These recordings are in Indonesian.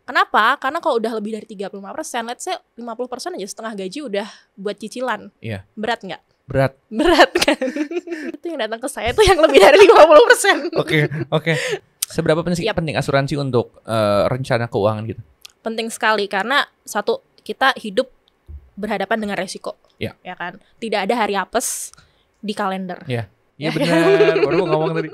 Kenapa? Karena kalau udah lebih dari 35%, let's say 50% aja setengah gaji udah buat cicilan. Iya. Berat nggak? Berat Kan? Itu yang datang ke saya tuh yang lebih dari 50%. Oke. Seberapa penting asuransi untuk rencana keuangan gitu? Penting sekali karena satu, kita hidup berhadapan dengan resiko. Ya kan? Tidak ada hari apes di kalender. Iya benar. Baru mau ngomong tadi.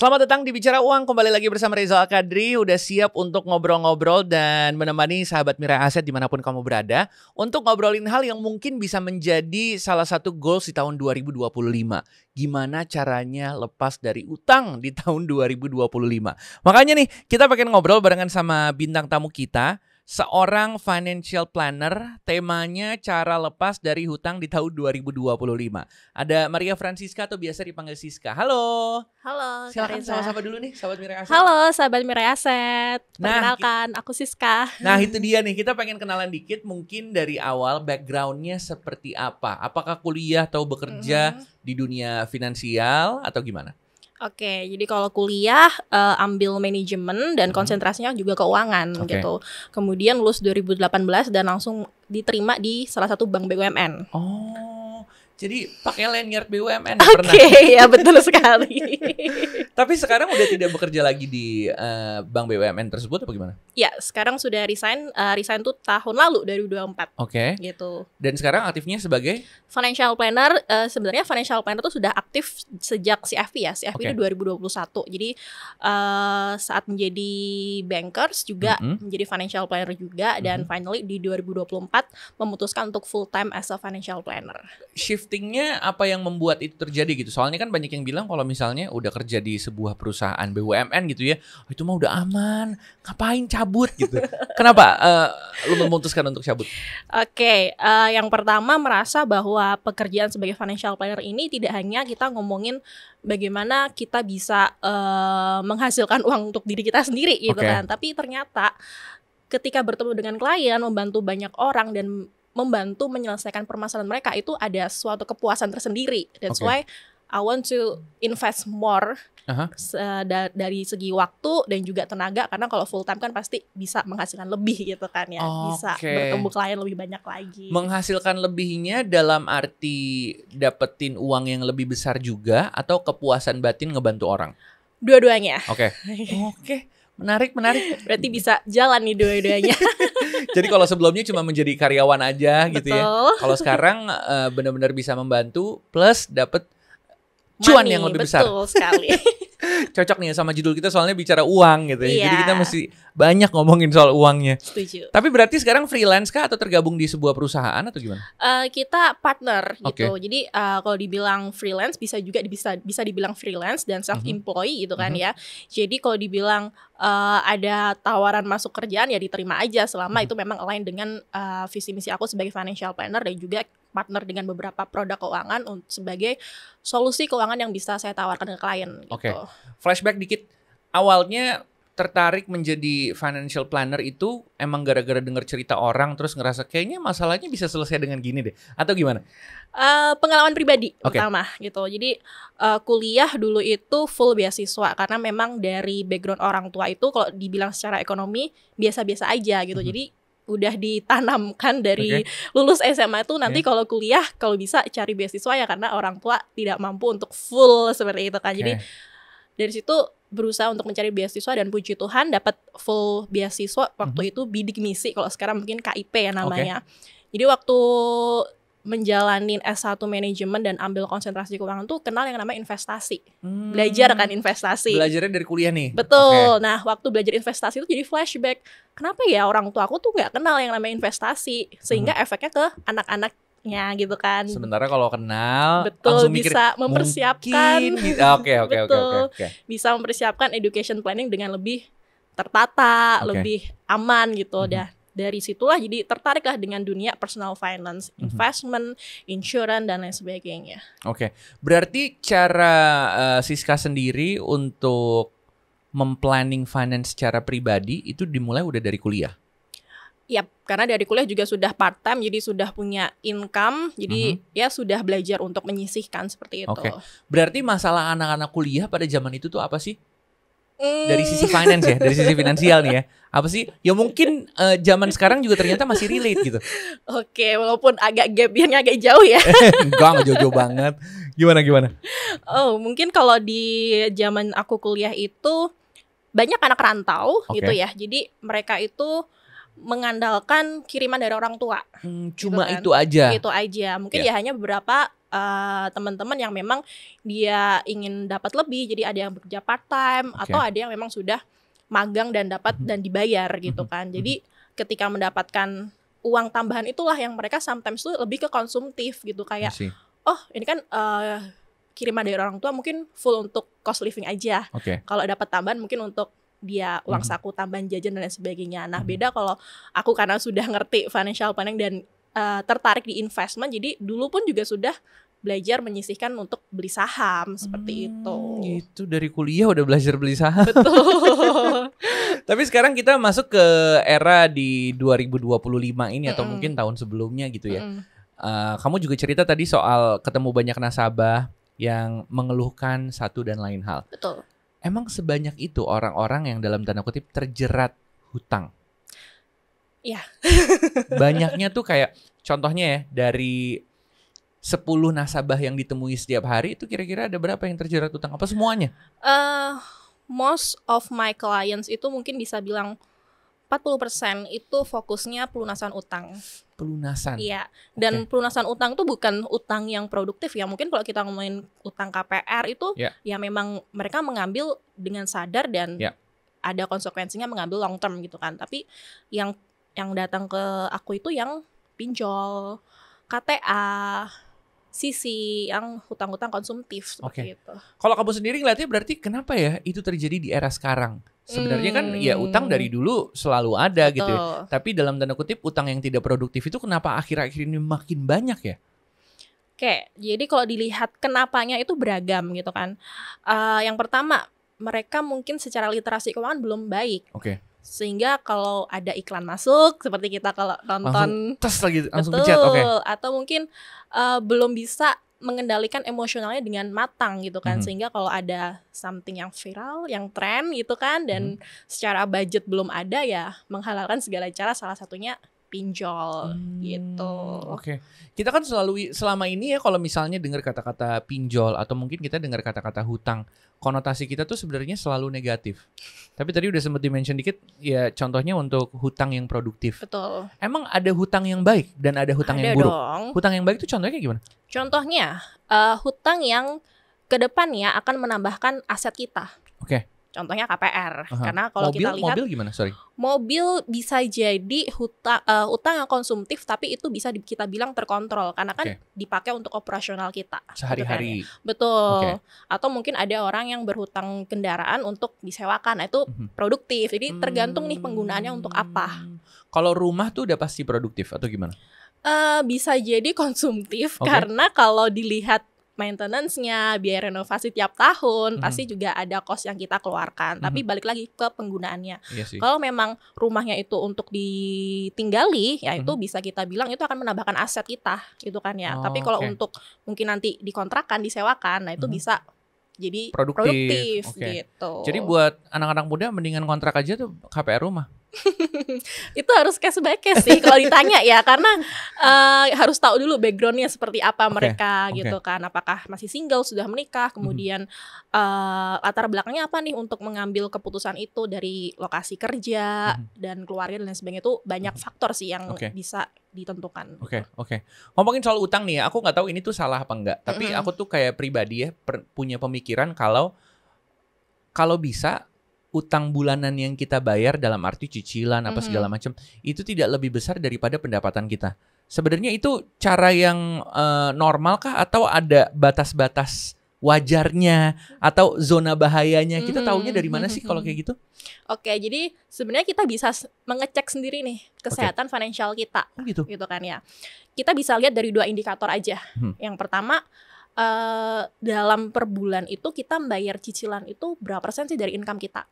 Selamat datang di Bicara Uang, kembali lagi bersama Rizal Al-Qadri. Udah siap untuk ngobrol-ngobrol dan menemani sahabat Mirai Aset dimanapun kamu berada, untuk ngobrolin hal yang mungkin bisa menjadi salah satu goals di tahun 2025. Gimana caranya lepas dari utang di tahun 2025. Makanya nih, kita pengen ngobrol barengan sama bintang tamu kita, seorang financial planner. Temanya cara lepas dari hutang di tahun 2025. Ada Maria Francisca atau biasa dipanggil Siska. Halo. Halo, Silakan sama-sama dulu nih sahabat Mirai Aset. Halo sahabat Mirai Aset. Perkenalkan, aku Siska. Nah itu dia nih, kita pengen kenalan dikit mungkin dari awal backgroundnya seperti apa. Apakah kuliah atau bekerja di dunia finansial atau gimana? Oke, jadi kalau kuliah ambil manajemen dan konsentrasinya juga keuangan gitu. Kemudian lulus 2018 dan langsung diterima di salah satu bank BUMN. Oh, jadi pakai lanyard BUMN pernah? Oke, ya betul sekali. Tapi sekarang udah tidak bekerja lagi di bank BUMN tersebut apa gimana? Ya, sekarang sudah resign. Resign tuh tahun lalu 2024. Oke. Gitu. Dan sekarang aktifnya sebagai? Financial planner. Sebenarnya financial planner tuh sudah aktif sejak CFP ya. CFP itu 2021. Jadi saat menjadi bankers juga menjadi financial planner juga. Dan finally di 2024 memutuskan untuk full time as a financial planner. Shiftingnya apa yang membuat itu terjadi gitu? Soalnya kan banyak yang bilang kalau misalnya udah kerja di sebuah perusahaan BUMN gitu ya, itu mah udah aman, ngapain cabut gitu. Kenapa lu memutuskan untuk cabut? Oke, yang pertama merasa bahwa pekerjaan sebagai financial planner ini tidak hanya kita ngomongin bagaimana kita bisa menghasilkan uang untuk diri kita sendiri gitu kan, tapi ternyata ketika bertemu dengan klien, membantu banyak orang dan membantu menyelesaikan permasalahan mereka, itu ada suatu kepuasan tersendiri. That's why I want to invest more dari segi waktu dan juga tenaga, karena kalau full time kan pasti bisa menghasilkan lebih gitu kan ya, bisa bertemu klien lebih banyak lagi. Menghasilkan lebihnya dalam arti dapetin uang yang lebih besar juga atau kepuasan batin ngebantu orang? Dua-duanya. Oke. Menarik. Berarti bisa jalan nih dua-duanya. Jadi kalau sebelumnya cuma menjadi karyawan aja gitu ya. Kalau sekarang benar-benar bisa membantu plus dapat cuan yang lebih besar. Betul sekali. Cocok nih sama judul kita soalnya bicara uang gitu ya. Iya. Jadi kita mesti banyak ngomongin soal uangnya. Setuju. Tapi berarti sekarang freelance kah atau tergabung di sebuah perusahaan atau gimana? Kita partner gitu. Jadi kalau dibilang freelance bisa juga bisa dibilang freelance dan self employee gitu kan ya. Jadi kalau dibilang ada tawaran masuk kerjaan ya diterima aja selama itu memang align dengan visi misi aku sebagai financial planner, dan juga partner dengan beberapa produk keuangan sebagai solusi keuangan yang bisa saya tawarkan ke klien gitu. Flashback dikit, awalnya tertarik menjadi financial planner itu emang gara-gara dengar cerita orang terus ngerasa kayaknya masalahnya bisa selesai dengan gini deh, atau gimana? Pengalaman pribadi pertama gitu. Jadi kuliah dulu itu full beasiswa karena memang dari background orang tua itu kalau dibilang secara ekonomi biasa-biasa aja gitu. Jadi udah ditanamkan dari lulus SMA itu nanti kalau kuliah kalau bisa cari beasiswa ya, karena orang tua tidak mampu untuk full seperti itu kan. Jadi dari situ berusaha untuk mencari beasiswa dan puji Tuhan dapat full beasiswa waktu itu bidik misi, kalau sekarang mungkin KIP ya namanya. Jadi waktu menjalanin S1 manajemen dan ambil konsentrasi keuangan tuh kenal yang namanya investasi. Belajar kan investasi. Belajarnya dari kuliah nih. Betul. Nah, waktu belajar investasi itu jadi flashback. Kenapa ya orang tua aku tuh nggak kenal yang namanya investasi, sehingga efeknya ke anak-anaknya gitu kan. Sementara kalau kenal betul, langsung mikir bisa mempersiapkan. Oke. Bisa mempersiapkan education planning dengan lebih tertata, lebih aman gitu. Dari situlah jadi tertariklah dengan dunia personal finance, investment, insurance dan lain sebagainya. Berarti cara Siska sendiri untuk memplanning finance secara pribadi itu dimulai udah dari kuliah? Yap, karena dari kuliah juga sudah part time, jadi sudah punya income, jadi ya sudah belajar untuk menyisihkan seperti itu. Oke. Berarti masalah anak-anak kuliah pada zaman itu tuh apa sih? Dari sisi finance ya, dari sisi finansial nih ya. Apa sih? Ya mungkin zaman sekarang juga ternyata masih relate gitu. Oke, walaupun agak gap-nya agak jauh ya. Enggak jauh-jauh banget. Gimana? Oh, mungkin kalau di zaman aku kuliah itu banyak anak rantau gitu ya. Jadi mereka itu mengandalkan kiriman dari orang tua. Cuma gitu kan. itu aja. Mungkin ya hanya beberapa teman-teman yang memang dia ingin dapat lebih, jadi ada yang bekerja part time atau ada yang memang sudah magang dan dapat dan dibayar gitu kan. Jadi ketika mendapatkan uang tambahan itulah yang mereka sometimes tuh lebih ke konsumtif gitu, kayak oh ini kan kiriman dari orang tua mungkin full untuk cost living aja. Kalau dapat tambahan mungkin untuk dia uang saku tambahan jajan dan lain sebagainya. Nah beda kalau aku karena sudah ngerti financial planning dan tertarik di investment, jadi dulu pun juga sudah belajar menyisihkan untuk beli saham seperti itu. Itu dari kuliah udah belajar beli saham. Betul. Tapi sekarang kita masuk ke era di 2025 ini atau mungkin tahun sebelumnya gitu ya. Kamu juga cerita tadi soal ketemu banyak nasabah yang mengeluhkan satu dan lain hal. Betul. Emang sebanyak itu orang-orang yang dalam tanda kutip terjerat hutang? Iya. Banyaknya tuh kayak contohnya ya, dari 10 nasabah yang ditemui setiap hari itu kira-kira ada berapa yang terjerat hutang? Apa semuanya? Most of my clients itu mungkin bisa bilang 40% itu fokusnya pelunasan utang. Pelunasan? Iya, dan pelunasan utang tuh bukan utang yang produktif ya. Mungkin kalau kita ngomongin utang KPR itu ya memang mereka mengambil dengan sadar dan ada konsekuensinya mengambil long term gitu kan. Tapi yang datang ke aku itu yang pinjol, KTA, sisi yang hutang-hutang konsumtif seperti itu. Kalau kamu sendiri ngeliatnya berarti kenapa ya itu terjadi di era sekarang? Sebenarnya kan ya utang dari dulu selalu ada gitu ya. Tapi dalam tanda kutip utang yang tidak produktif itu kenapa akhir-akhir ini makin banyak ya? Oke, jadi kalau dilihat kenapanya itu beragam gitu kan. Yang pertama, mereka mungkin secara literasi keuangan belum baik. Sehingga kalau ada iklan masuk seperti kita kalau nonton langsung pencet. Atau mungkin belum bisa mengendalikan emosionalnya dengan matang gitu kan. Sehingga kalau ada something yang viral, yang tren gitu kan, dan secara budget belum ada, ya menghalalkan segala cara, salah satunya pinjol gitu. Kita kan selalu selama ini ya kalau misalnya dengar kata-kata pinjol atau mungkin kita dengar kata-kata hutang, konotasi kita tuh sebenarnya selalu negatif. Tapi tadi udah sempat di-mention dikit ya, contohnya untuk hutang yang produktif. Betul. Emang ada hutang yang baik dan ada hutang yang buruk? Dong. Hutang yang baik itu contohnya kayak gimana? Contohnya hutang yang ke depannya akan menambahkan aset kita. Contohnya KPR. Karena kalau kita lihat mobil gimana? Mobil bisa jadi hutang yang konsumtif, tapi itu bisa kita bilang terkontrol karena kan dipakai untuk operasional kita sehari-hari. Betul. Atau mungkin ada orang yang berhutang kendaraan untuk disewakan. Nah, itu produktif. Jadi tergantung nih penggunaannya untuk apa. Kalau rumah tuh udah pasti produktif atau gimana? Bisa jadi konsumtif karena kalau dilihat maintenance-nya, biaya renovasi tiap tahun, pasti juga ada cost yang kita keluarkan. Tapi balik lagi ke penggunaannya. Kalau memang rumahnya itu untuk ditinggali, ya itu bisa kita bilang itu akan menambahkan aset kita, gitu kan ya. Tapi kalau untuk mungkin nanti dikontrakan, disewakan, nah itu bisa jadi produktif gitu. Jadi buat anak-anak muda mendingan kontrak aja tuh KPR rumah. Itu harus case by case sih kalau ditanya ya, karena harus tahu dulu backgroundnya seperti apa mereka gitu kan, apakah masih single, sudah menikah, kemudian latar belakangnya apa nih untuk mengambil keputusan itu, dari lokasi kerja dan keluarga dan lain sebagainya. Itu banyak faktor sih yang bisa ditentukan. Ngomongin soal utang nih ya, aku nggak tahu ini tuh salah apa enggak, tapi aku tuh kayak pribadi ya punya pemikiran kalau bisa utang bulanan yang kita bayar dalam arti cicilan apa segala macam itu tidak lebih besar daripada pendapatan kita. Sebenarnya itu cara yang normal kah atau ada batas-batas wajarnya atau zona bahayanya? Kita taunya dari mana sih kalau kayak gitu? Jadi sebenarnya kita bisa mengecek sendiri nih kesehatan financial kita. Gitu kan ya. Kita bisa lihat dari 2 indikator aja. Yang pertama, dalam per bulan itu kita membayar cicilan itu berapa persen sih dari income kita?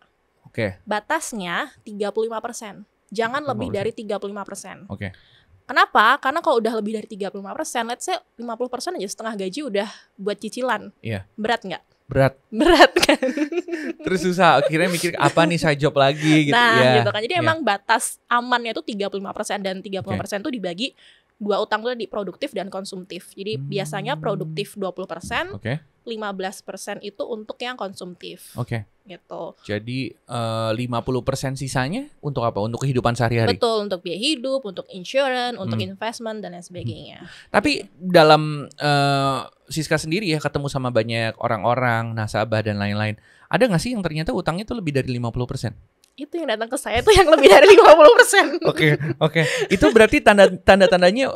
Batasnya 35%. jangan lebih dari 35%. Oke. Kenapa? Karena kalau udah lebih dari 35%, let's say 50% aja setengah gaji udah buat cicilan. Iya. Berat nggak? Berat Kan? Terus susah akhirnya mikir apa nih side job lagi gitu. Nah, gitu kan. Jadi emang batas amannya tuh 35% dan 35% tuh dibagi dua utang tuh di produktif dan konsumtif. Jadi biasanya produktif 20%, 15% itu untuk yang konsumtif. Gitu. Jadi 50% sisanya untuk apa? Untuk kehidupan sehari-hari. Betul, untuk biaya hidup, untuk insurance, untuk investment dan lain sebagainya. Tapi dalam Siska sendiri ya ketemu sama banyak orang-orang, nasabah dan lain-lain. Ada nggak sih yang ternyata utangnya tuh lebih dari 50%? Itu yang datang ke saya tuh yang lebih dari 50%. Oke. Itu berarti tanda-tandanya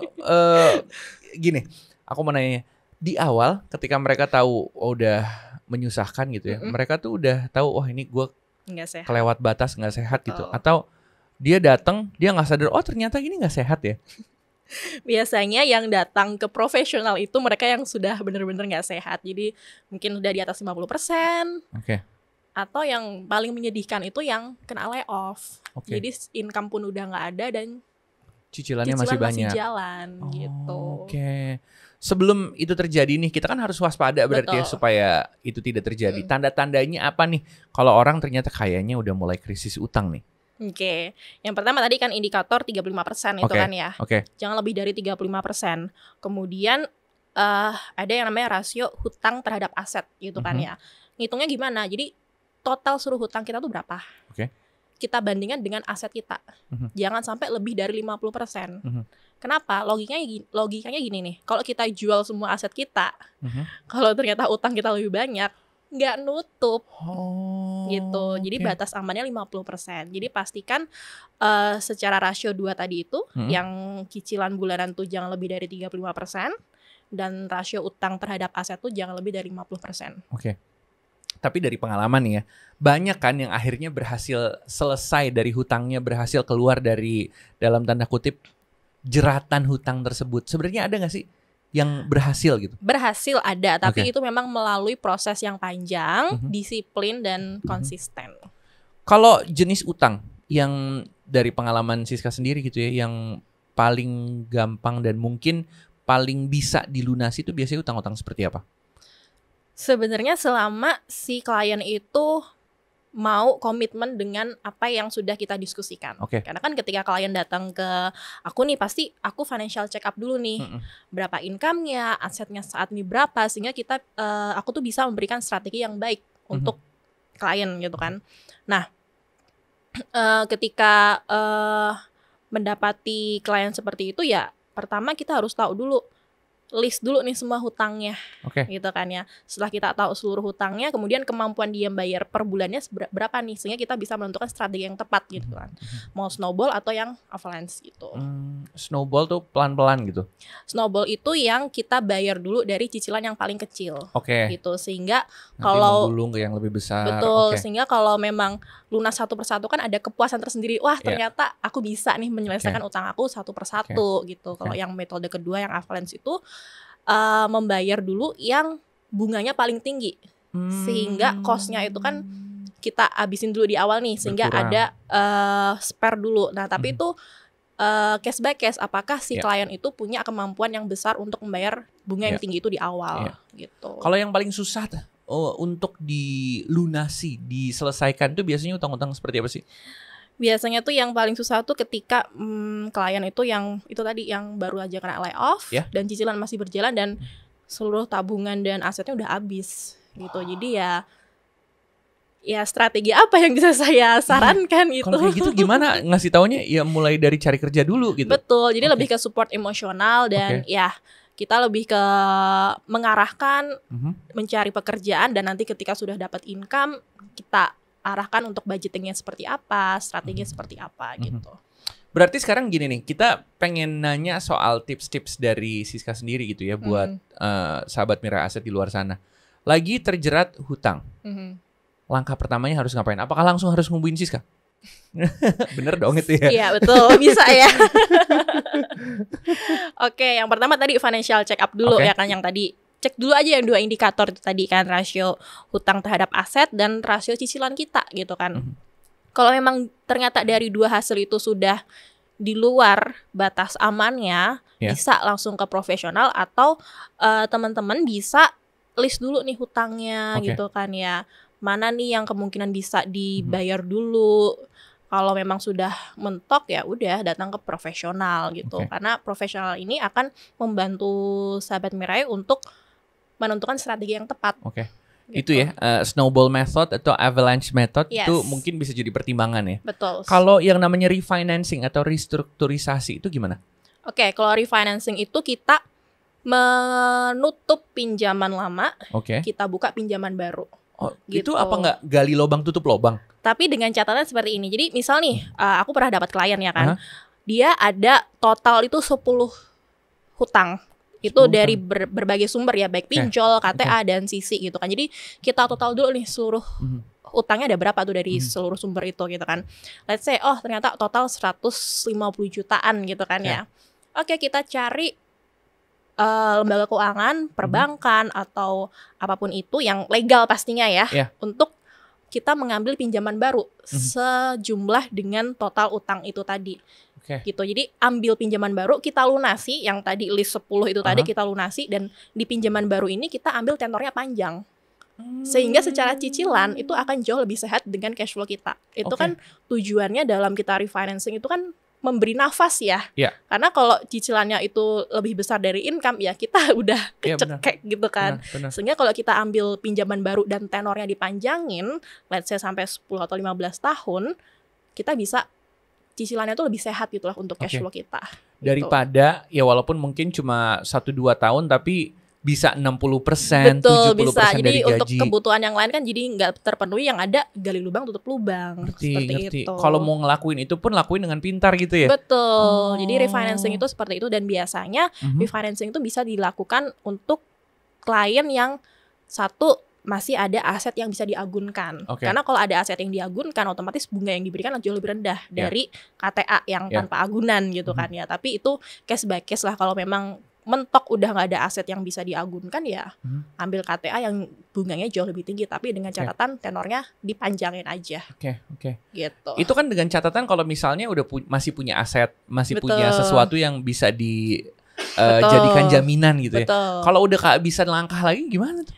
gini. Aku mau nanya, di awal ketika mereka tahu udah menyusahkan gitu ya, mereka tuh udah tahu ini gue kelewat batas nggak sehat gitu, atau dia datang dia nggak sadar ternyata ini nggak sehat ya. Biasanya yang datang ke profesional itu mereka yang sudah benar-benar nggak sehat, jadi mungkin udah di atas 50%. Atau yang paling menyedihkan itu yang kena layoff. Jadi income pun udah nggak ada dan cicilannya masih banyak. Masih jalan gitu. Sebelum itu terjadi nih, kita kan harus waspada berarti ya supaya itu tidak terjadi. Tanda-tandanya apa nih kalau orang ternyata kayaknya udah mulai krisis utang nih? Yang pertama tadi kan indikator 35% itu kan ya. Jangan lebih dari 35%. Kemudian ada yang namanya rasio hutang terhadap aset gitu kan ya. Ngitungnya gimana? Jadi total seluruh hutang kita tuh berapa? Kita bandingkan dengan aset kita. Jangan sampai lebih dari 50%. Kenapa? Logikanya gini nih. Kalau kita jual semua aset kita, kalau ternyata utang kita lebih banyak, nggak nutup. Gitu. Jadi batas amannya 50%. Jadi pastikan secara rasio 2 tadi itu, yang cicilan bulanan tuh jangan lebih dari 35%, dan rasio utang terhadap aset tuh jangan lebih dari 50%. Tapi dari pengalaman nih ya, banyak kan yang akhirnya berhasil selesai dari hutangnya, berhasil keluar dari dalam tanda kutip jeratan hutang tersebut. Sebenarnya ada nggak sih yang berhasil gitu? Berhasil ada, tapi itu memang melalui proses yang panjang, disiplin dan konsisten. Kalau jenis utang yang dari pengalaman Siska sendiri gitu ya, yang paling gampang dan mungkin paling bisa dilunasi itu biasanya utang-utang seperti apa? Sebenarnya selama si klien itu mau komitmen dengan apa yang sudah kita diskusikan. Karena kan ketika klien datang ke aku nih, pasti aku financial check up dulu nih. Berapa income-nya, asetnya saat ini berapa, sehingga aku tuh bisa memberikan strategi yang baik untuk klien gitu kan. Nah, ketika mendapati klien seperti itu ya, pertama kita harus tahu dulu, list dulu nih semua hutangnya, gitu kan ya. Setelah kita tahu seluruh hutangnya, kemudian kemampuan dia bayar per bulannya berapa nih, sehingga kita bisa menentukan strategi yang tepat gitu kan. Mau snowball atau yang avalanche gitu. Snowball tuh pelan-pelan gitu? Snowball itu yang kita bayar dulu dari cicilan yang paling kecil, gitu. Sehingga nanti kalau menggulung ke yang lebih besar. Betul, sehingga kalau memang lunas satu persatu kan ada kepuasan tersendiri. Wah, ternyata aku bisa nih menyelesaikan utang aku satu persatu gitu. Kalau yang metode kedua yang avalanche itu membayar dulu yang bunganya paling tinggi, sehingga cost-nya itu kan kita abisin dulu di awal nih, sehingga ada spare dulu. Nah, tapi itu case by case, apakah si klien itu punya kemampuan yang besar untuk membayar bunga yang tinggi itu di awal gitu. Kalau yang paling susah untuk dilunasi, diselesaikan itu biasanya utang-utang seperti apa sih? Biasanya tuh yang paling susah tuh ketika klien itu yang itu tadi yang baru aja kena layoff dan cicilan masih berjalan dan seluruh tabungan dan asetnya udah habis gitu. Jadi ya strategi apa yang bisa saya sarankan gitu. Kalau kayak gitu gimana ngasih taunya? Ya mulai dari cari kerja dulu gitu. Betul. Jadi lebih ke support emosional dan ya kita lebih ke mengarahkan mencari pekerjaan, dan nanti ketika sudah dapat income kita arahkan untuk budgetingnya seperti apa, strateginya seperti apa gitu. Berarti sekarang gini nih, kita pengen nanya soal tips-tips dari Siska sendiri gitu ya buat sahabat Mira Aset di luar sana. Lagi terjerat hutang. Langkah pertamanya harus ngapain? Apakah langsung harus ngubungin Siska? Bener dong itu ya? Iya betul, bisa ya. Oke, yang pertama tadi financial check up dulu ya kan, yang tadi cek dulu aja yang 2 indikator itu tadi kan, rasio hutang terhadap aset dan rasio cicilan kita gitu kan. Kalau memang ternyata dari dua hasil itu sudah di luar batas amannya, bisa langsung ke profesional atau teman-teman bisa list dulu nih hutangnya gitu kan ya. Mana nih yang kemungkinan bisa dibayar dulu. Kalau memang sudah mentok ya udah datang ke profesional gitu. Karena profesional ini akan membantu sahabat Mirai untuk menentukan strategi yang tepat. Gitu. Itu ya, snowball method atau avalanche method itu mungkin bisa jadi pertimbangan ya. Betul. Kalau yang namanya refinancing atau restrukturisasi itu gimana? Kalau refinancing itu kita menutup pinjaman lama, kita buka pinjaman baru. Gitu. Itu apa nggak gali lubang tutup lubang? Tapi dengan catatan seperti ini. Jadi misal nih, aku pernah dapat klien ya kan, dia ada total itu 10 hutang. Itu dari berbagai sumber ya, baik pinjol, KTA, dan sisi gitu kan. Jadi kita total dulu nih seluruh utangnya ada berapa tuh dari seluruh sumber itu gitu kan. Let's say, ternyata total 150 jutaan gitu kan ya. Kita cari lembaga keuangan, perbankan, atau apapun itu yang legal pastinya ya. Untuk kita mengambil pinjaman baru sejumlah dengan total utang itu tadi. Gitu. Jadi ambil pinjaman baru, kita lunasi yang tadi list 10 itu tadi kita lunasi, dan di pinjaman baru ini kita ambil tenornya panjang. Sehingga secara cicilan itu akan jauh lebih sehat dengan cash flow kita. Itu kan tujuannya dalam kita refinancing itu kan memberi nafas ya. Karena kalau cicilannya itu lebih besar dari income ya kita udah kecekek gitu kan. Benar. Sehingga kalau kita ambil pinjaman baru dan tenornya dipanjangin, let's say sampai 10 atau 15 tahun, kita bisa cicilannya tuh lebih sehat gitu lah untuk cash flow kita. Daripada ya walaupun mungkin cuma 1-2 tahun tapi bisa 60%, 70% bisa. dari gaji. Jadi untuk kebutuhan yang lain kan jadi nggak terpenuhi, yang ada gali lubang tutup lubang. Ngerti. Kalau mau ngelakuin itu pun lakuin dengan pintar gitu ya? Betul. Jadi refinancing itu seperti itu, dan biasanya refinancing itu bisa dilakukan untuk klien yang satu masih ada aset yang bisa diagunkan. Karena kalau ada aset yang diagunkan, otomatis bunga yang diberikan jauh lebih rendah dari KTA yang tanpa agunan gitu kan ya. Tapi itu case by case lah. Kalau memang mentok udah nggak ada aset yang bisa diagunkan ya ambil KTA yang bunganya jauh lebih tinggi, tapi dengan catatan tenornya dipanjangin aja. Gitu. Itu kan dengan catatan kalau misalnya udah masih punya aset, masih punya sesuatu yang bisa dijadikan jaminan gitu ya. Kalau udah kehabisan langkah lagi gimana tuh?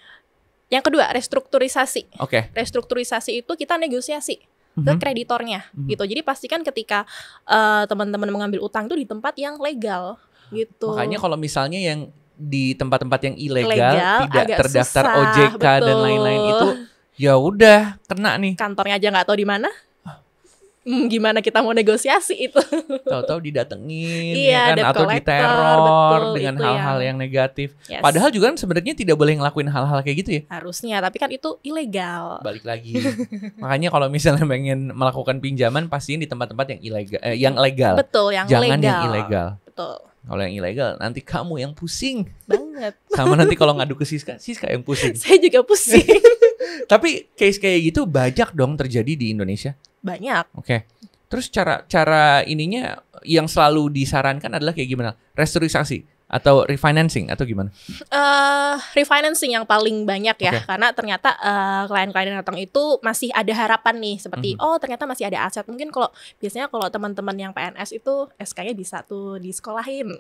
Yang kedua, restrukturisasi. Restrukturisasi itu kita negosiasi ke kreditornya gitu. Jadi pastikan ketika teman-teman mengambil utang itu di tempat yang legal gitu. Makanya kalau misalnya yang di tempat-tempat yang ilegal tidak terdaftar susah, OJK dan lain-lain itu ya udah kena nih. Kantornya aja nggak tahu di mana. Gimana kita mau negosiasi itu? Tahu-tahu didatengin ya kan, atau diteror dengan hal-hal yang negatif. Padahal juga kan sebenarnya tidak boleh ngelakuin hal-hal kayak gitu ya. Harusnya, tapi kan itu ilegal. Balik lagi. Makanya kalau misalnya pengen melakukan pinjaman pastiin di tempat-tempat yang ilegal, yang legal. Betul, yang jangan legal. Yang ilegal. Betul. Kalau yang ilegal nanti kamu yang pusing banget. Sama nanti kalau ngadu ke Siska yang pusing. Saya juga pusing. Tapi case kayak gitu banyak dong terjadi di Indonesia. Banyak. Terus cara ininya yang selalu disarankan adalah kayak gimana? Restrukturisasi atau refinancing atau gimana? Refinancing yang paling banyak ya, karena ternyata klien-klien yang datang itu masih ada harapan nih, seperti ternyata masih ada aset. Mungkin kalau biasanya kalau teman-teman yang PNS itu SK-nya bisa tuh disekolahin,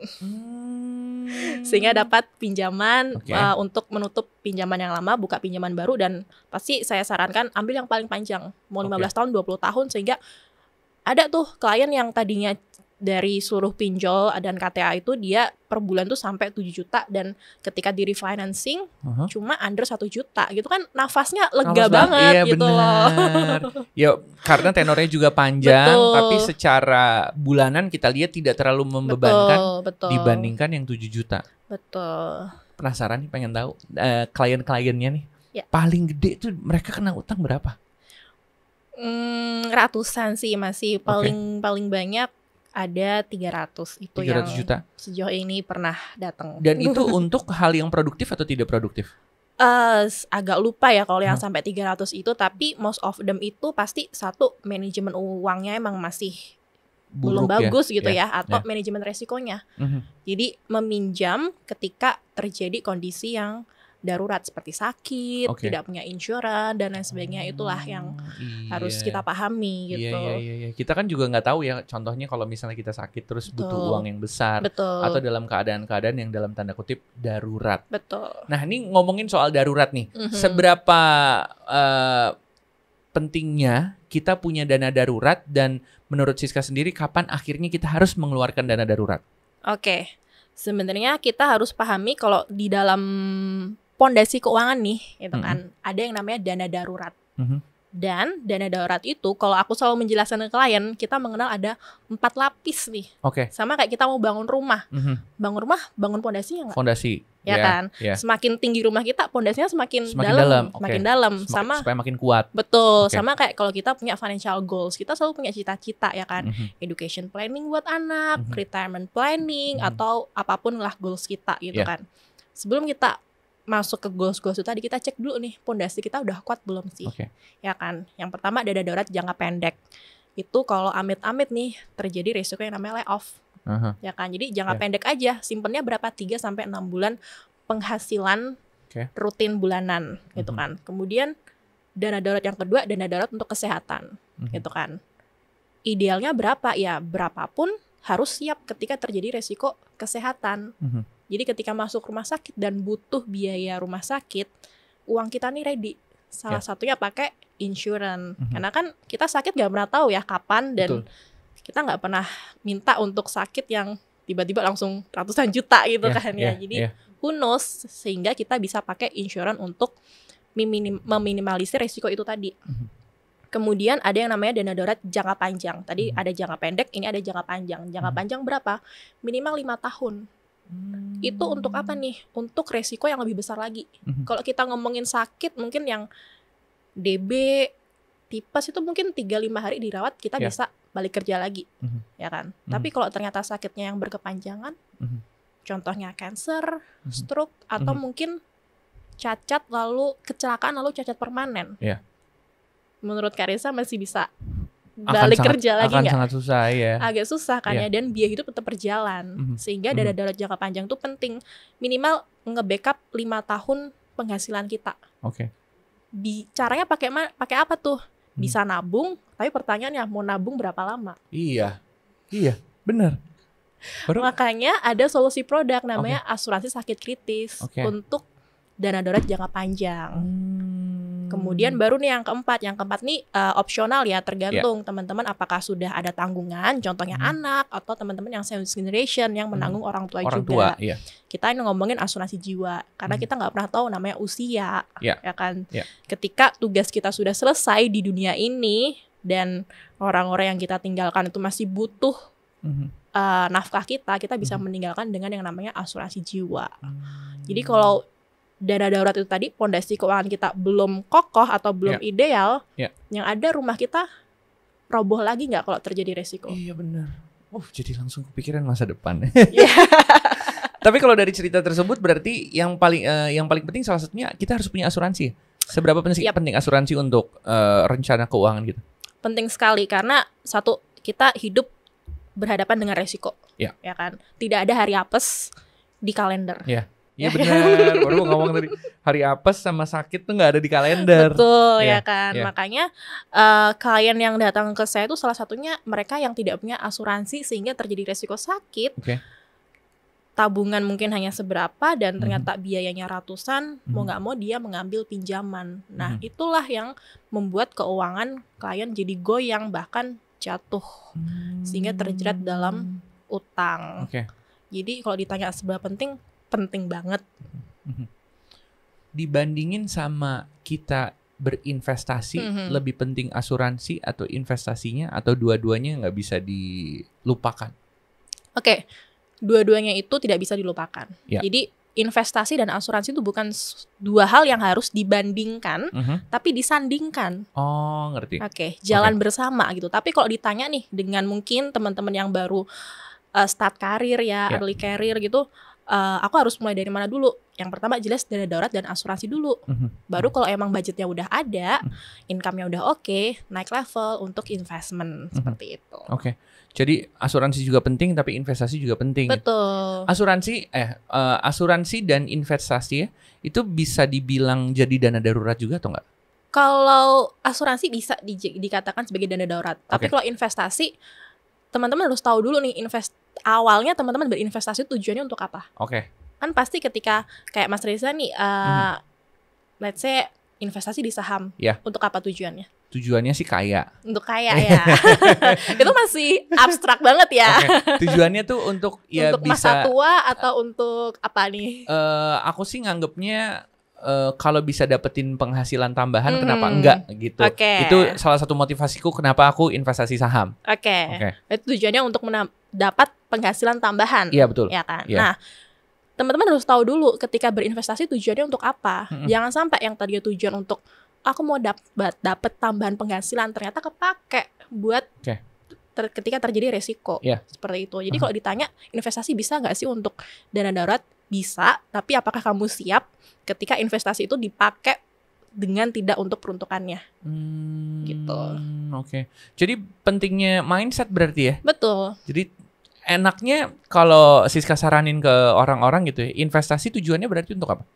sehingga dapat pinjaman untuk menutup pinjaman yang lama, buka pinjaman baru, dan pasti saya sarankan ambil yang paling panjang, mau 15 tahun, 20 tahun, sehingga ada tuh klien yang tadinya dari seluruh pinjol dan KTA itu dia per bulan tuh sampai 7 juta, dan ketika di refinancing cuma under 1 juta gitu kan, nafasnya lega banget gitu loh. Ya karena tenornya juga panjang, tapi secara bulanan kita lihat tidak terlalu membebankan dibandingkan yang 7 juta. Betul. Penasaran nih, pengen tahu klien-kliennya nih paling gede tuh mereka kena utang berapa? Ratusan sih masih, paling banyak ada 300 itu 300 yang juta sejauh ini pernah datang. Dan itu untuk hal yang produktif atau tidak produktif? Agak lupa ya kalau yang sampai 300 itu, tapi most of them itu pasti satu, manajemen uangnya emang masih belum bagus gitu ya, atau manajemen resikonya. Jadi meminjam ketika terjadi kondisi yang darurat seperti sakit, tidak punya insurans dan lain sebagainya. Itulah yang harus kita pahami gitu. Iya. Kita kan juga nggak tahu ya, contohnya kalau misalnya kita sakit terus butuh uang yang besar, atau dalam keadaan-keadaan yang dalam tanda kutip darurat. Betul. Nah ini ngomongin soal darurat nih, seberapa pentingnya kita punya dana darurat, dan menurut Siska sendiri kapan akhirnya kita harus mengeluarkan dana darurat? Oke. Sebenarnya kita harus pahami kalau di dalam pondasi keuangan nih, itu kan ada yang namanya dana darurat. Dan dana darurat itu, kalau aku selalu menjelaskan ke klien, kita mengenal ada 4 lapis nih. Sama kayak kita mau bangun rumah. Bangun rumah, bangun pondasinya nggak? Fondasi. Ya kan? Semakin tinggi rumah kita, pondasinya semakin dalam. Semakin dalam. Supaya makin kuat. Betul. Sama kayak kalau kita punya financial goals, kita selalu punya cita-cita ya kan? Education planning buat anak, retirement planning, atau apapun lah goals kita gitu kan. Sebelum kita masuk ke goals-goals itu tadi, kita cek dulu nih pondasi kita udah kuat belum sih, ya kan? Yang pertama dana darurat jangka pendek. Itu kalau amit-amit nih terjadi resiko yang namanya layoff, ya kan? Jadi jangka pendek aja, simpennya berapa, 3-6 bulan penghasilan rutin bulanan, gitu kan? Kemudian dana darurat yang kedua, dana darurat untuk kesehatan, gitu kan? Idealnya berapa? Ya berapapun harus siap ketika terjadi resiko kesehatan. Jadi ketika masuk rumah sakit dan butuh biaya rumah sakit, uang kita nih ready. Salah satunya pakai insurance. Karena kan kita sakit gak pernah tahu ya kapan, dan kita gak pernah minta untuk sakit yang tiba-tiba langsung ratusan juta gitu kan ya. Jadi who knows, sehingga kita bisa pakai insurance untuk meminimalisir resiko itu tadi. Kemudian ada yang namanya dana darurat jangka panjang. Tadi ada jangka pendek, ini ada jangka panjang. Jangka panjang berapa? Minimal 5 tahun. Itu untuk apa nih? Untuk resiko yang lebih besar lagi. Kalau kita ngomongin sakit, mungkin yang DB, tipes itu mungkin 3-5 hari dirawat, kita bisa balik kerja lagi, ya kan? Tapi kalau ternyata sakitnya yang berkepanjangan, contohnya cancer, stroke, atau mungkin cacat lalu kecelakaan lalu cacat permanen. Menurut Karissa masih bisa balik kerja lagi nggak? Akan sangat susah ya. Agak susah kan ya, dan biaya hidup tetap berjalan. Sehingga dana darurat jangka panjang itu penting. Minimal nge-backup 5 tahun penghasilan kita. Caranya pakai apa tuh? Bisa nabung, tapi pertanyaannya mau nabung berapa lama? Iya, benar. Makanya ada solusi produk namanya asuransi sakit kritis untuk dana darurat jangka panjang. Kemudian baru nih yang keempat. Yang keempat nih opsional ya, tergantung teman-teman apakah sudah ada tanggungan, contohnya anak, atau teman-teman yang senior generation yang menanggung orang tua juga. Kita ini ngomongin asuransi jiwa, karena kita nggak pernah tahu namanya usia, ya kan? Ketika tugas kita sudah selesai di dunia ini dan orang-orang yang kita tinggalkan itu masih butuh nafkah kita bisa meninggalkan dengan yang namanya asuransi jiwa. Jadi kalau dana darurat itu tadi, pondasi keuangan kita belum kokoh atau belum ideal, yang ada rumah kita roboh lagi nggak kalau terjadi resiko? Iya benar. Jadi langsung kepikiran masa depan. Tapi kalau dari cerita tersebut berarti yang paling penting salah satunya kita harus punya asuransi. Seberapa penting asuransi untuk rencana keuangan gitu? Penting sekali, karena satu, kita hidup berhadapan dengan resiko, ya kan? Tidak ada hari apes di kalender. Iya benar, baru ngomong tadi hari apes sama sakit tuh nggak ada di kalender. Betul ya kan, makanya klien yang datang ke saya itu salah satunya mereka yang tidak punya asuransi sehingga terjadi resiko sakit. Tabungan mungkin hanya seberapa dan ternyata biayanya ratusan, mau nggak mau dia mengambil pinjaman. Nah itulah yang membuat keuangan klien jadi goyang, bahkan jatuh, sehingga terjerat dalam utang. Jadi kalau ditanya seberapa penting banget. Dibandingin sama kita berinvestasi, lebih penting asuransi atau investasinya, atau dua-duanya nggak bisa dilupakan? Dua-duanya itu tidak bisa dilupakan. Jadi investasi dan asuransi itu bukan dua hal yang harus dibandingkan, tapi disandingkan. Ngerti. Jalan bersama gitu. Tapi kalau ditanya nih dengan mungkin teman-teman yang baru start karir ya, early career gitu, aku harus mulai dari mana dulu? Yang pertama jelas dana darurat dan asuransi dulu. Baru kalau emang budgetnya udah ada, income-nya udah oke, naik level untuk investment seperti itu. Oke. Jadi asuransi juga penting, tapi investasi juga penting. Betul. Asuransi dan investasi ya, itu bisa dibilang jadi dana darurat juga atau enggak? Kalau asuransi bisa dikatakan sebagai dana darurat. Tapi kalau investasi, teman-teman harus tahu dulu nih, awalnya teman-teman berinvestasi tujuannya untuk apa? Kan pasti ketika kayak Mas Reza nih, let's say investasi di saham, untuk apa tujuannya? Tujuannya sih kaya. Untuk kaya ya. Itu masih abstrak banget ya. Tujuannya tuh untuk ya untuk bisa masa tua atau untuk apa nih? Aku sih nganggepnya kalau bisa dapetin penghasilan tambahan, kenapa enggak gitu. Itu salah satu motivasiku kenapa aku investasi saham. Itu tujuannya untuk dapat penghasilan tambahan. Iya betul. Ya kan. Nah, teman-teman harus tahu dulu ketika berinvestasi tujuannya untuk apa. Jangan sampai yang tadinya tujuan untuk aku mau dapat tambahan penghasilan ternyata kepake buat ketika terjadi resiko seperti itu. Jadi kalau ditanya investasi bisa nggak sih untuk dana darurat? Bisa, tapi apakah kamu siap ketika investasi itu dipakai dengan tidak untuk peruntukannya? Gitu. Jadi pentingnya mindset berarti ya? Betul. Jadi enaknya kalau Siska saranin ke orang-orang gitu ya, investasi tujuannya berarti untuk apa?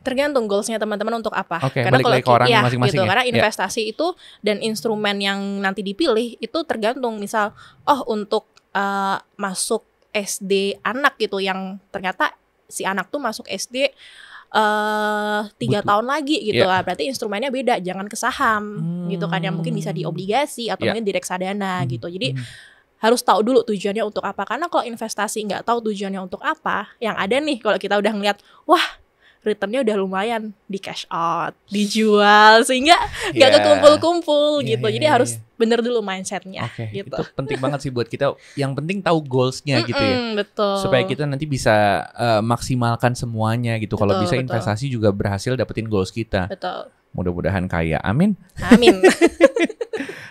Tergantung goalsnya teman-teman untuk apa. Karena kalau ke orang masing-masing gitu, karena investasi itu dan instrumen yang nanti dipilih itu tergantung. Misal, untuk masuk SD anak gitu, yang ternyata si anak tuh masuk SD 3 tahun lagi gitu lah. Berarti instrumennya beda, jangan ke saham gitu kan, yang mungkin bisa di obligasi atau mungkin di reksadana gitu. Jadi harus tahu dulu tujuannya untuk apa. Karena kalau investasi nggak tahu tujuannya untuk apa, yang ada nih kalau kita udah ngeliat, wah returnnya udah lumayan, di cash out, dijual, sehingga nggak kekumpul-kumpul gitu. Jadi harus bener dulu mindsetnya. Gitu. Itu penting banget sih buat kita. Yang penting tahu goalsnya gitu ya. Betul. Supaya kita nanti bisa maksimalkan semuanya gitu. Kalau bisa investasi juga berhasil dapetin goals kita. Betul. Mudah-mudahan kaya. Amin. Amin.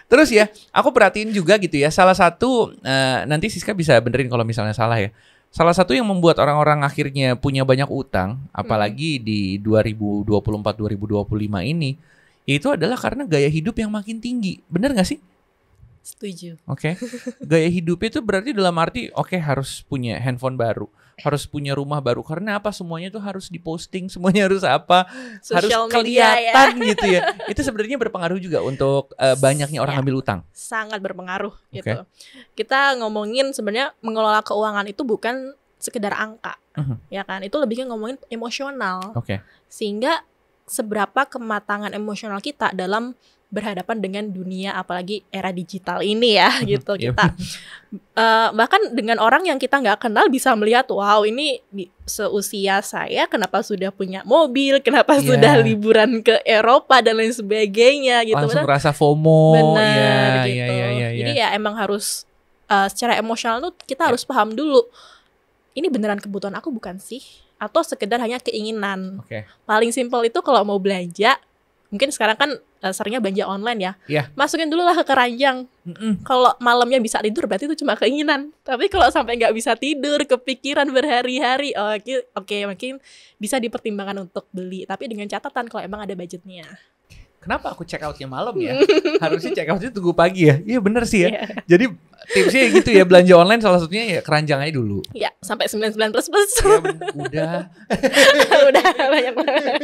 Terus ya, aku perhatiin juga gitu ya. Salah satu nanti Siska bisa benerin kalau misalnya salah ya. Salah satu yang membuat orang-orang akhirnya punya banyak utang, apalagi di 2024-2025 ini, itu adalah karena gaya hidup yang makin tinggi. Bener gak sih? Setuju. Gaya hidup itu berarti dalam arti, harus punya handphone baru, harus punya rumah baru. Karena apa? Semuanya tuh harus diposting, semuanya harus apa? Social harus kelihatan gitu ya. Itu sebenarnya berpengaruh juga untuk banyaknya orang ambil utang. Sangat berpengaruh gitu. Kita ngomongin sebenarnya mengelola keuangan itu bukan sekedar angka, ya kan? Itu lebihnya ngomongin emosional. Sehingga seberapa kematangan emosional kita dalam berhadapan dengan dunia, apalagi era digital ini ya gitu. Kita bahkan dengan orang yang kita nggak kenal bisa melihat, wow ini seusia saya kenapa sudah punya mobil, kenapa sudah liburan ke Eropa dan lain sebagainya gitu. Langsung ngerasa FOMO. Benar gitu. Jadi ya emang harus secara emosional tuh kita harus paham dulu, ini beneran kebutuhan aku bukan sih, atau sekedar hanya keinginan. Paling simpel itu kalau mau belanja, mungkin sekarang kan seringnya belanja online ya. Masukin dulu lah ke keranjang. Kalau malamnya bisa tidur berarti itu cuma keinginan. Tapi kalau sampai nggak bisa tidur, kepikiran berhari-hari, mungkin bisa dipertimbangkan untuk beli. Tapi dengan catatan kalau emang ada budgetnya. Kenapa aku check outnya malam ya? Harusnya check outnya tunggu pagi ya. Iya bener sih ya. Jadi tipsnya gitu ya, belanja online salah satunya ya keranjang aja dulu. Ya sampai 99++. Udah. Udah banyak banget.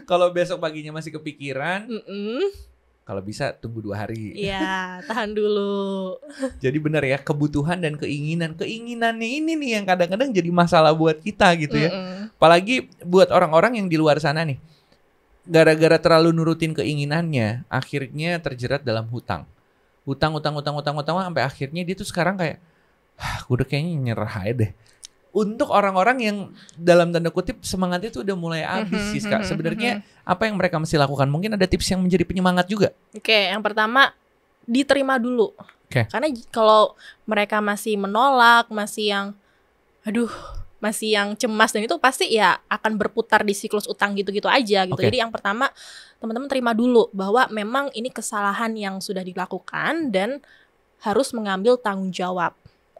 Kalau besok paginya masih kepikiran, kalau bisa tunggu 2 hari. Iya, tahan dulu. Jadi benar ya, kebutuhan dan keinginannya ini nih yang kadang-kadang jadi masalah buat kita gitu ya. Apalagi buat orang-orang yang di luar sana nih. Gara-gara terlalu nurutin keinginannya, akhirnya terjerat dalam hutang. Hutang sampai akhirnya dia tuh sekarang kayak, gue udah kayaknya nyerah aja deh. Untuk orang-orang yang dalam tanda kutip semangatnya tuh udah mulai habis sih Kak. Sebenarnya apa yang mereka mesti lakukan? Mungkin ada tips yang menjadi penyemangat juga. Yang pertama diterima dulu. Karena kalau mereka masih menolak, masih yang cemas dan itu pasti ya akan berputar di siklus utang gitu-gitu aja gitu. Jadi yang pertama teman-teman terima dulu bahwa memang ini kesalahan yang sudah dilakukan dan harus mengambil tanggung jawab.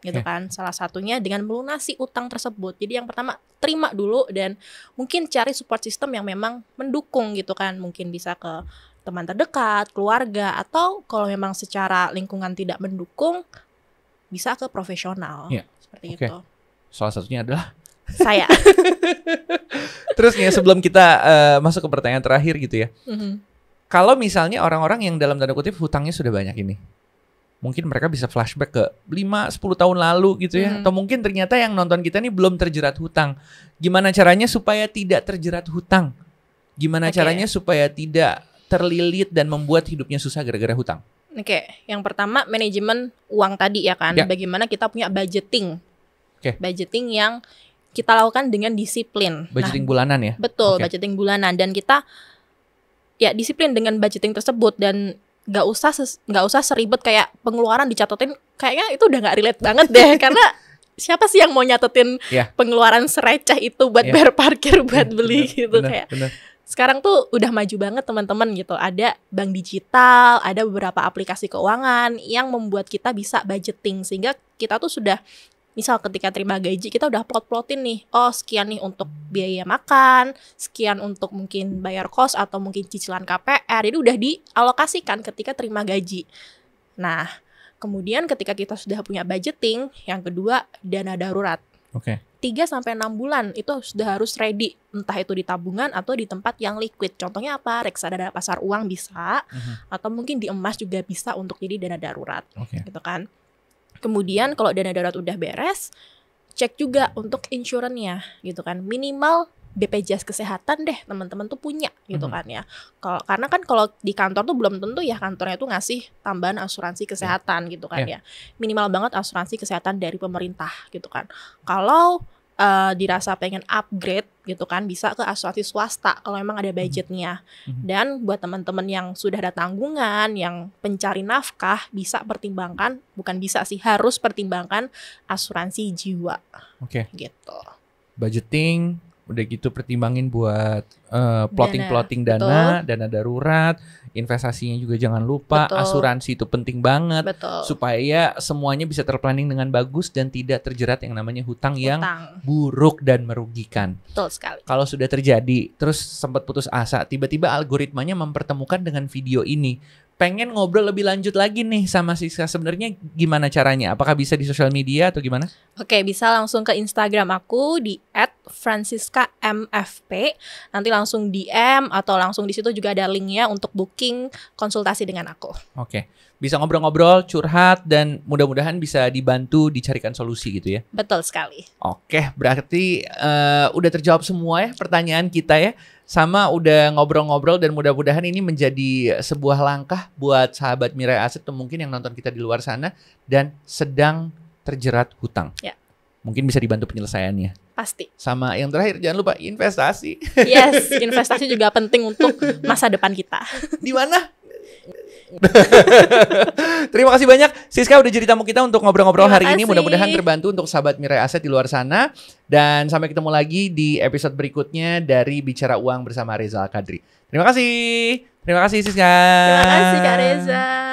gitu kan. Salah satunya dengan melunasi utang tersebut. Jadi yang pertama terima dulu dan mungkin cari support system yang memang mendukung gitu kan. Mungkin bisa ke teman terdekat, keluarga, atau kalau memang secara lingkungan tidak mendukung bisa ke profesional. Seperti itu. Salah satunya adalah saya. Terus nih sebelum kita masuk ke pertanyaan terakhir gitu ya. Kalau misalnya orang-orang yang dalam tanda kutip hutangnya sudah banyak ini, mungkin mereka bisa flashback ke 5-10 tahun lalu gitu ya. Atau mungkin ternyata yang nonton kita nih belum terjerat hutang. Gimana caranya supaya tidak terjerat hutang? Gimana caranya supaya tidak terlilit dan membuat hidupnya susah gara-gara hutang? Yang pertama manajemen uang tadi ya kan. Bagaimana kita punya budgeting. Budgeting yang kita lakukan dengan disiplin. Budgeting bulanan ya? Betul, budgeting bulanan. Dan kita ya disiplin dengan budgeting tersebut dan nggak usah seribet kayak pengeluaran dicatatin, kayaknya itu udah nggak relate banget deh karena siapa sih yang mau nyatetin pengeluaran sereceh itu buat bayar parkir, buat beli gitu. Sekarang tuh udah maju banget teman-teman gitu, ada bank digital, ada beberapa aplikasi keuangan yang membuat kita bisa budgeting sehingga kita tuh sudah, misal ketika terima gaji kita udah plot-plotin nih, oh sekian nih untuk biaya makan, sekian untuk mungkin bayar kos atau mungkin cicilan KPR, jadi udah dialokasikan ketika terima gaji. Nah, kemudian ketika kita sudah punya budgeting, yang kedua dana darurat. 3-6 bulan itu sudah harus ready, entah itu di tabungan atau di tempat yang liquid. Contohnya apa? Reksadana pasar uang bisa, atau mungkin di emas juga bisa untuk jadi dana darurat, gitu kan. Kemudian kalau dana darurat udah beres, cek juga untuk insurance-nya gitu kan. Minimal BPJS kesehatan deh teman-teman tuh punya gitu kan ya. Karena kan kalau di kantor tuh belum tentu ya kantornya tuh ngasih tambahan asuransi kesehatan gitu kan ya. Minimal banget asuransi kesehatan dari pemerintah gitu kan. Kalau dirasa pengen upgrade gitu kan, bisa ke asuransi swasta kalau memang ada budgetnya. Dan buat teman-teman yang sudah ada tanggungan, yang pencari nafkah, bisa pertimbangkan, bukan bisa sih, harus pertimbangkan asuransi jiwa. Gitu. Budgeting, udah gitu pertimbangin buat plotting dana darurat, investasinya juga jangan lupa, asuransi itu penting banget supaya semuanya bisa terplanning dengan bagus dan tidak terjerat yang namanya hutang yang buruk dan merugikan. Betul sekali. Kalau sudah terjadi terus sempat putus asa, tiba-tiba algoritmanya mempertemukan dengan video ini. Pengen ngobrol lebih lanjut lagi nih sama Siska, sebenarnya gimana caranya? Apakah bisa di sosial media atau gimana? Bisa langsung ke Instagram aku di @franciscamfp. Nanti langsung DM atau langsung di situ juga ada linknya untuk booking konsultasi dengan aku. Bisa ngobrol-ngobrol, curhat, dan mudah-mudahan bisa dibantu dicarikan solusi gitu ya. Betul sekali. Berarti udah terjawab semua ya pertanyaan kita ya. Sama udah ngobrol-ngobrol dan mudah-mudahan ini menjadi sebuah langkah buat sahabat Mirai Aset atau mungkin yang nonton kita di luar sana dan sedang terjerat hutang. Mungkin bisa dibantu penyelesaiannya. Pasti. Sama yang terakhir jangan lupa investasi. Yes, investasi juga penting untuk masa depan kita. Di mana? Terima kasih banyak Siska udah jadi tamu kita untuk ngobrol-ngobrol hari ini. Mudah-mudahan terbantu untuk sahabat Mirai Aset di luar sana. Dan sampai ketemu lagi di episode berikutnya dari Bicara Uang bersama Reza Al-Kadri. Terima kasih Siska. Terima kasih Kak Reza.